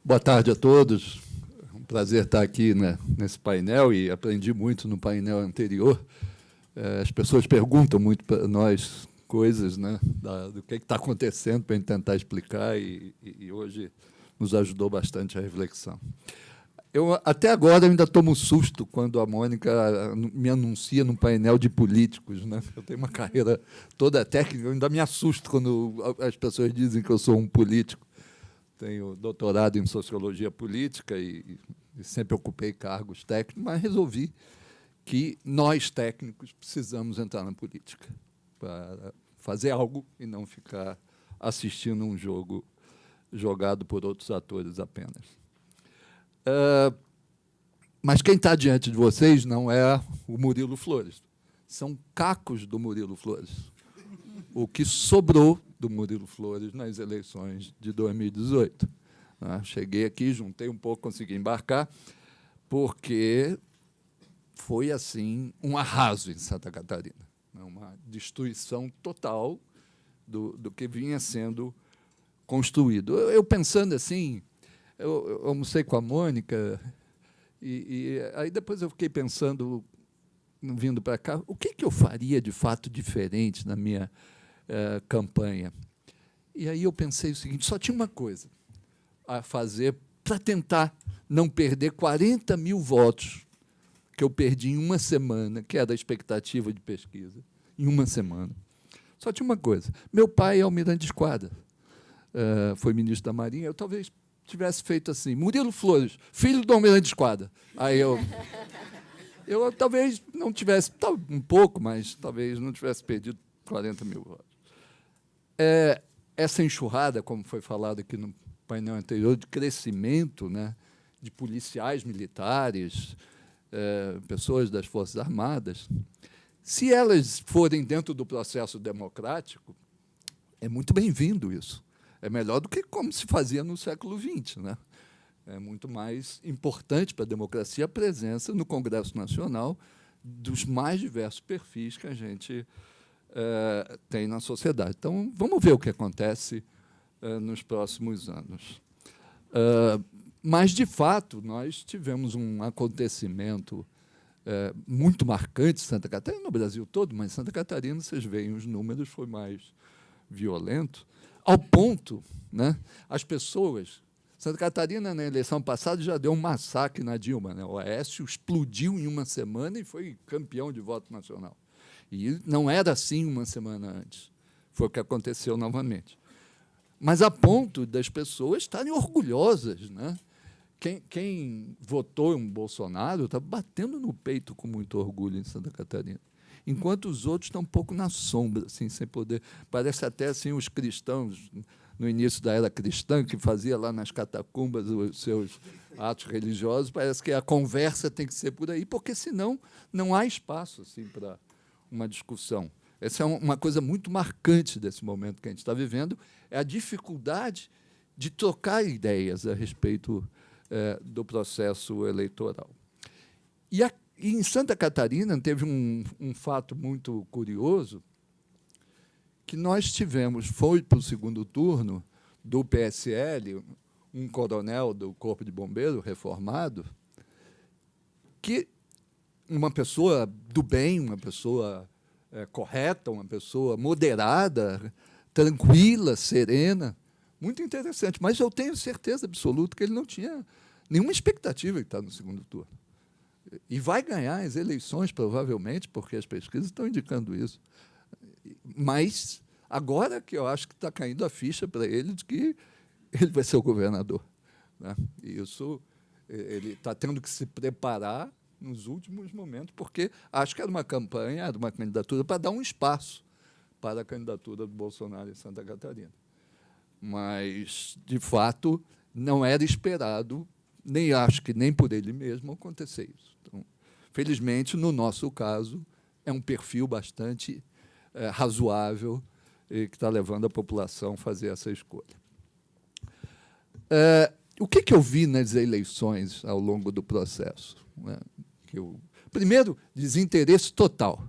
Boa tarde a todos. É um prazer estar aqui, né, nesse painel, e aprendi muito no painel anterior. As pessoas perguntam muito para nós coisas, né, do que está acontecendo, para a gente tentar explicar, e hoje nos ajudou bastante a reflexão. Até agora, eu ainda tomo um susto quando a Mônica me anuncia num painel de políticos, né? Eu tenho uma carreira toda técnica, eu ainda me assusto quando as pessoas dizem que eu sou um político. Tenho doutorado em sociologia política e sempre ocupei cargos técnicos, mas resolvi que nós, técnicos, precisamos entrar na política para fazer algo e não ficar assistindo um jogo jogado por outros atores apenas. Mas quem está diante de vocês não é o Murilo Flores. São cacos do Murilo Flores. O que sobrou do Murilo Flores nas eleições de 2018. Cheguei aqui, juntei um pouco, consegui embarcar, porque foi assim um arraso em Santa Catarina, uma destruição total do que vinha sendo construído. Eu pensando assim, eu almocei com a Mônica, e aí depois eu fiquei pensando, vindo para cá, o que eu faria de fato diferente na minha campanha. E aí eu pensei o seguinte: só tinha uma coisa a fazer para tentar não perder 40 mil votos que eu perdi em uma semana, que era a expectativa de pesquisa, em uma semana. Só tinha uma coisa. Meu pai é almirante de esquadra, foi ministro da Marinha. Eu talvez tivesse feito assim: Murilo Flores, filho do almirante de esquadra. Aí eu talvez não tivesse, um pouco, mas talvez não tivesse perdido 40 mil votos. Essa enxurrada, como foi falado aqui no painel anterior, de crescimento, né, de policiais militares, pessoas das Forças Armadas, se elas forem dentro do processo democrático, é muito bem-vindo isso. É melhor do que como se fazia no século XX, né? É muito mais importante para a democracia a presença no Congresso Nacional dos mais diversos perfis que a gente tem na sociedade. Então, vamos ver o que acontece nos próximos anos. Mas, de fato, nós tivemos um acontecimento muito marcante em Santa Catarina, no Brasil todo, mas em Santa Catarina, vocês veem, os números foi mais violento, ao ponto, né, as pessoas... Santa Catarina, na eleição passada, já deu um massacre na Dilma, né? O Aécio explodiu em uma semana e foi campeão de voto nacional. E não era assim uma semana antes. Foi o que aconteceu novamente. Mas a ponto das pessoas estarem orgulhosas, né? Quem votou em Bolsonaro está batendo no peito com muito orgulho em Santa Catarina, enquanto os outros estão um pouco na sombra, assim, sem poder. Parece até assim os cristãos, no início da era cristã, que fazia lá nas catacumbas os seus atos religiosos, parece que a conversa tem que ser por aí, porque, senão, não há espaço assim, para uma discussão. Essa é uma coisa muito marcante desse momento que a gente está vivendo, é a dificuldade de trocar ideias a respeito do processo eleitoral. E em Santa Catarina teve um fato muito curioso, que nós tivemos, foi para o segundo turno do PSL, um coronel do Corpo de Bombeiro reformado, que uma pessoa do bem, uma pessoa correta, uma pessoa moderada, tranquila, serena, muito interessante. Mas eu tenho certeza absoluta que ele não tinha nenhuma expectativa de estar no segundo turno. E vai ganhar as eleições, provavelmente, porque as pesquisas estão indicando isso. Mas agora que eu acho que está caindo a ficha para ele de que ele vai ser o governador, né? E isso, ele está tendo que se preparar nos últimos momentos, porque acho que era uma campanha, era uma candidatura para dar um espaço para a candidatura do Bolsonaro em Santa Catarina. Mas, de fato, não era esperado, nem acho que nem por ele mesmo, acontecer isso. Então, felizmente, no nosso caso, é um perfil bastante razoável e que está levando a população a fazer essa escolha. O que eu vi nas eleições ao longo do processo? Né? Primeiro, desinteresse total.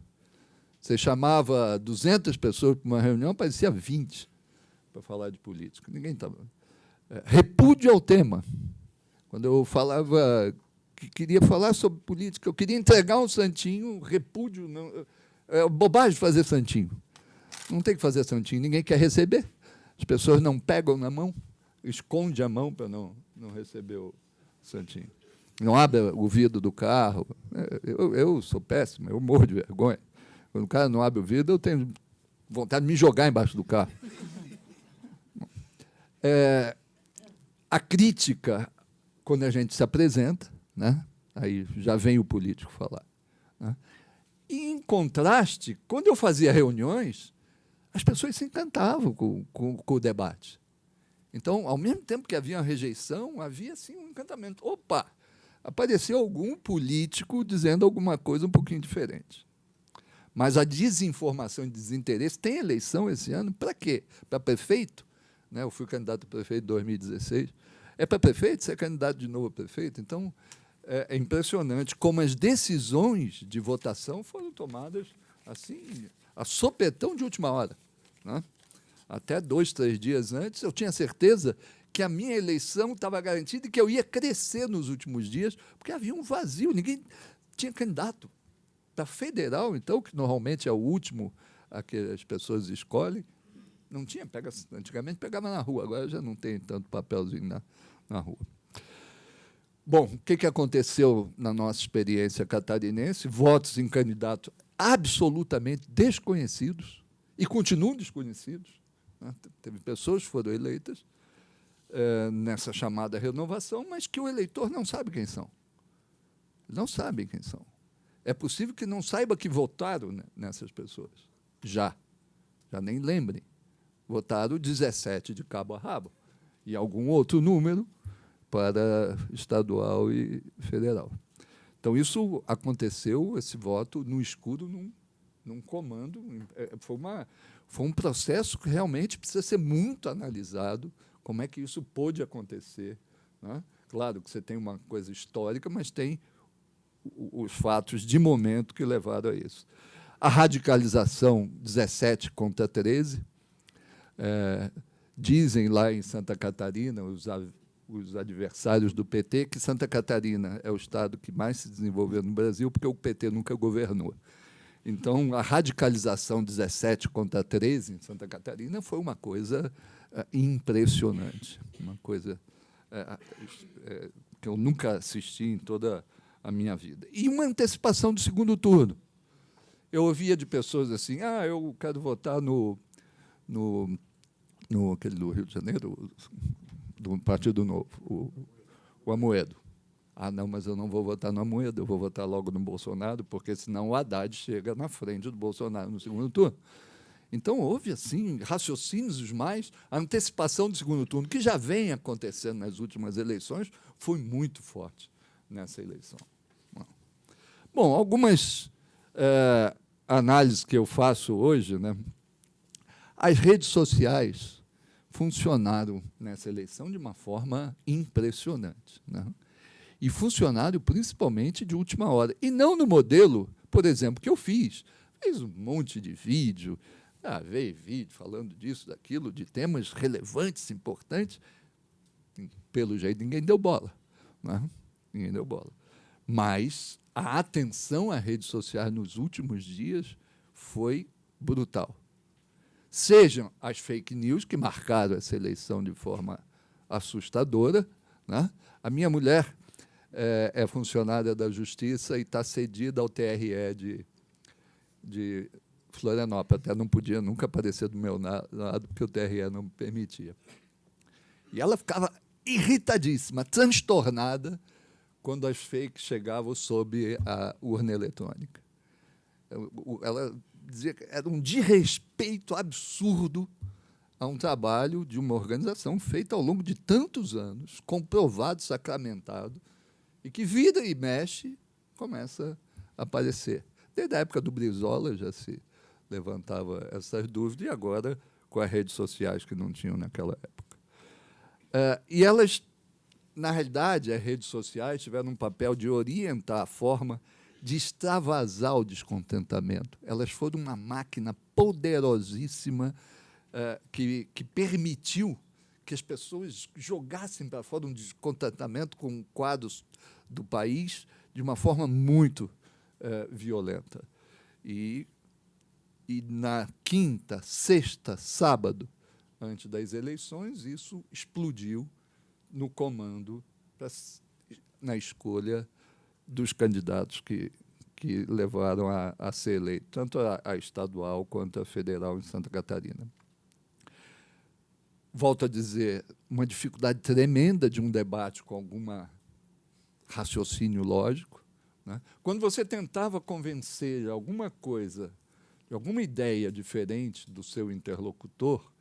Você chamava 200 pessoas para uma reunião, parecia 20 para falar de política. Ninguém estava... repúdio ao tema. Quando eu falava que queria falar sobre política, eu queria entregar um santinho, repúdio, não, é bobagem fazer santinho. Não tem que fazer santinho, ninguém quer receber. As pessoas não pegam na mão, esconde a mão para não receber o santinho. Não abre o vidro do carro. Eu sou péssimo, eu morro de vergonha. Quando o cara não abre o vidro, eu tenho vontade de me jogar embaixo do carro. A crítica, quando a gente se apresenta, né, aí já vem o político falar. Né? E, em contraste, quando eu fazia reuniões, as pessoas se encantavam com o debate. Então, ao mesmo tempo que havia uma rejeição, havia assim, um encantamento. Opa! Apareceu algum político dizendo alguma coisa um pouquinho diferente. Mas a desinformação e desinteresse, tem eleição esse ano, para quê? Para prefeito? Né? Eu fui candidato a prefeito em 2016. É para prefeito? Você é candidato de novo a prefeito? Então, é impressionante como as decisões de votação foram tomadas assim, a sopetão de última hora. Né? Até 2, 3 dias antes, eu tinha certeza que a minha eleição estava garantida e que eu ia crescer nos últimos dias, porque havia um vazio, ninguém tinha candidato. Para federal, então, que normalmente é o último a que as pessoas escolhem, não tinha, antigamente pegava na rua, agora já não tem tanto papelzinho na rua. Bom, o que aconteceu na nossa experiência catarinense? Votos em candidatos absolutamente desconhecidos, e continuam desconhecidos. Né? Teve pessoas que foram eleitas nessa chamada renovação, mas que o eleitor não sabe quem são. Não sabem quem são. É possível que não saiba que votaram nessas pessoas. Já nem lembrem. Votaram 17 de cabo a rabo, e algum outro número para estadual e federal. Então, isso aconteceu, esse voto no escuro, num comando. Foi um processo que realmente precisa ser muito analisado, como é que isso pôde acontecer. Né? Claro que você tem uma coisa histórica, mas tem os fatos de momento que levaram a isso. A radicalização, 17 contra 13, dizem lá em Santa Catarina, os adversários do PT, que Santa Catarina é o estado que mais se desenvolveu no Brasil, porque o PT nunca governou. Então, a radicalização 17 contra 13 em Santa Catarina foi uma coisa impressionante, uma coisa que eu nunca assisti em toda a minha vida. E uma antecipação do segundo turno. Eu ouvia de pessoas assim, eu quero votar no aquele do Rio de Janeiro, do Partido Novo, o Amoedo. Não, mas eu não vou votar no Amoedo, eu vou votar logo no Bolsonaro, porque senão o Haddad chega na frente do Bolsonaro no segundo turno. Então, houve, assim, raciocínios mais, a antecipação do segundo turno, que já vem acontecendo nas últimas eleições, foi muito forte nessa eleição. Bom, algumas análises que eu faço hoje, né? As redes sociais funcionaram nessa eleição de uma forma impressionante, né? E funcionaram principalmente de última hora. E não no modelo, por exemplo, que eu fiz. Fiz um monte de vídeo, veio vídeo falando disso, daquilo, de temas relevantes, importantes. Pelo jeito, ninguém deu bola. Né? Ninguém deu bola. Mas a atenção às redes sociais nos últimos dias foi brutal. Sejam as fake news, que marcaram essa eleição de forma assustadora. Né? A minha mulher é funcionária da Justiça e está cedida ao TRE de Florianópolis. Até não podia nunca aparecer do meu lado, porque o TRE não me permitia. E ela ficava irritadíssima, transtornada, quando as fakes chegavam sob a urna eletrônica. Ela dizia que era um desrespeito absurdo a um trabalho de uma organização feita ao longo de tantos anos, comprovado, sacramentado, e que vira e mexe, começa a aparecer. Desde a época do Brizola já se levantava essas dúvidas, e agora com as redes sociais que não tinham naquela época. E elas, na realidade, as redes sociais tiveram um papel de orientar a forma de extravasar o descontentamento. Elas foram uma máquina poderosíssima que permitiu que as pessoas jogassem para fora um descontentamento com quadros do país de uma forma muito violenta. E na quinta, sexta, sábado, antes das eleições, isso explodiu no comando, na escolha dos candidatos que levaram a ser eleito, tanto a estadual quanto a federal em Santa Catarina. Volto a dizer, uma dificuldade tremenda de um debate com algum raciocínio lógico, né? Quando você tentava convencer alguma coisa, alguma ideia diferente do seu interlocutor,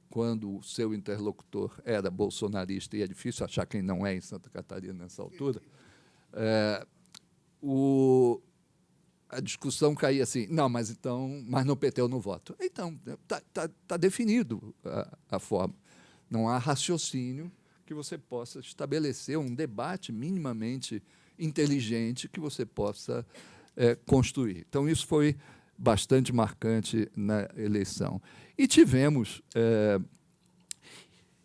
quando o seu interlocutor era bolsonarista, e é difícil achar quem não é em Santa Catarina nessa altura, a discussão caía assim, não, mas no PT eu não voto. Então, tá definido a forma. Não há raciocínio que você possa estabelecer um debate minimamente inteligente que você possa construir. Então, isso foi bastante marcante na eleição. E tivemos,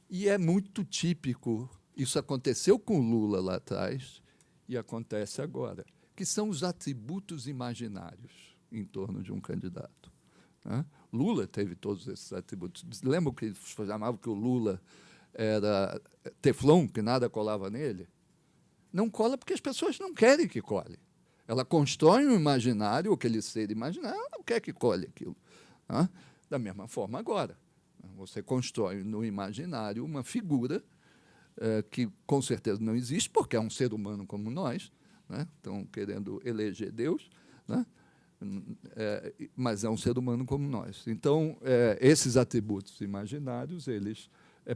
e é muito típico, isso aconteceu com Lula lá atrás e acontece agora, que são os atributos imaginários em torno de um candidato, né? Lula teve todos esses atributos. Lembram que chamavam que o Lula era teflon, que nada colava nele? Não cola porque as pessoas não querem que cole. Ela constrói um imaginário, aquele ser imaginário, ela não quer que cole aquilo, né? Da mesma forma agora. Você constrói no imaginário uma figura que, com certeza, não existe, porque é um ser humano como nós, né? Estão querendo eleger Deus, né? Mas é um ser humano como nós. Então, esses atributos imaginários, eles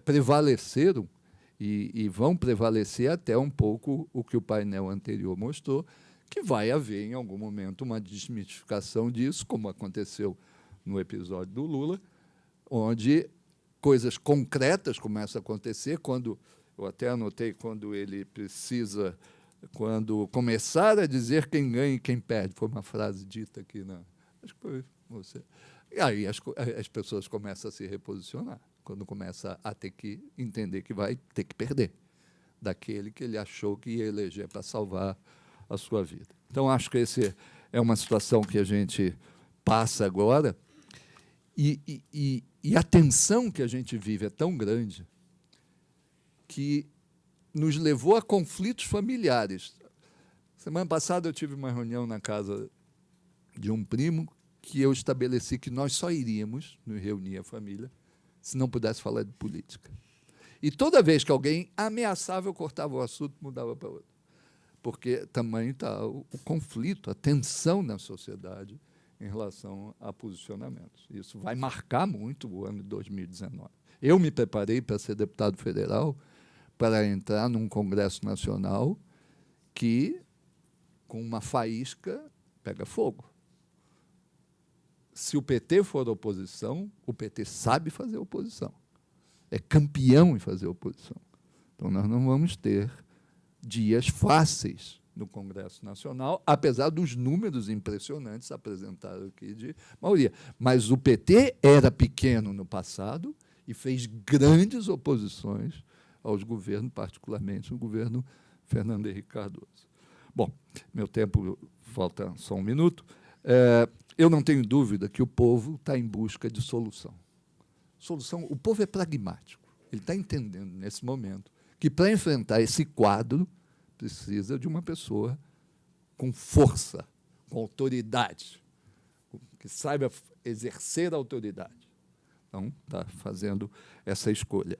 prevaleceram e vão prevalecer até um pouco o que o painel anterior mostrou, que vai haver, em algum momento, uma desmistificação disso, como aconteceu no episódio do Lula, onde coisas concretas começam a acontecer, quando, eu até anotei, quando ele precisa, quando começar a dizer quem ganha e quem perde, foi uma frase dita aqui, acho que foi você. E aí as pessoas começam a se reposicionar, quando começa a ter que entender que vai ter que perder daquele que ele achou que ia eleger para salvar a sua vida. Então, acho que essa é uma situação que a gente passa agora, e a tensão que a gente vive é tão grande que nos levou a conflitos familiares. Semana passada eu tive uma reunião na casa de um primo que eu estabeleci que nós só iríamos nos reunir a família se não pudesse falar de política. E toda vez que alguém ameaçava, eu cortava o assunto e mudava para outro. Porque também está o conflito, a tensão na sociedade em relação a posicionamentos. Isso vai marcar muito o ano de 2019. Eu me preparei para ser deputado federal, para entrar num Congresso Nacional que, com uma faísca, pega fogo. Se o PT for oposição, o PT sabe fazer oposição. É campeão em fazer oposição. Então, nós não vamos ter dias fáceis no Congresso Nacional, apesar dos números impressionantes apresentados aqui de maioria. Mas o PT era pequeno no passado e fez grandes oposições aos governos, particularmente o governo Fernando Henrique Cardoso. Bom, meu tempo falta só um minuto. Eu não tenho dúvida que o povo está em busca de solução. O povo é pragmático. Ele está entendendo, nesse momento, que, para enfrentar esse quadro, precisa de uma pessoa com força, com autoridade, que saiba exercer a autoridade. Então, está fazendo essa escolha.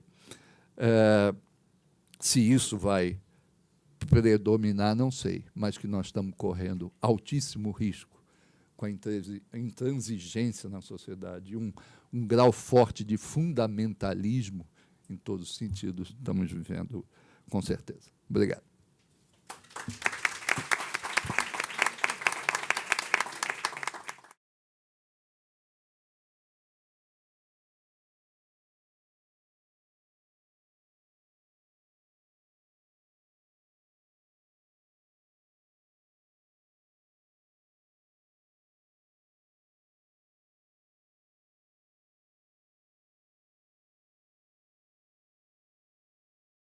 Se isso vai predominar, não sei, mas que nós estamos correndo altíssimo risco com a intransigência na sociedade, um grau forte de fundamentalismo, em todos os sentidos, estamos vivendo, com certeza. Obrigado.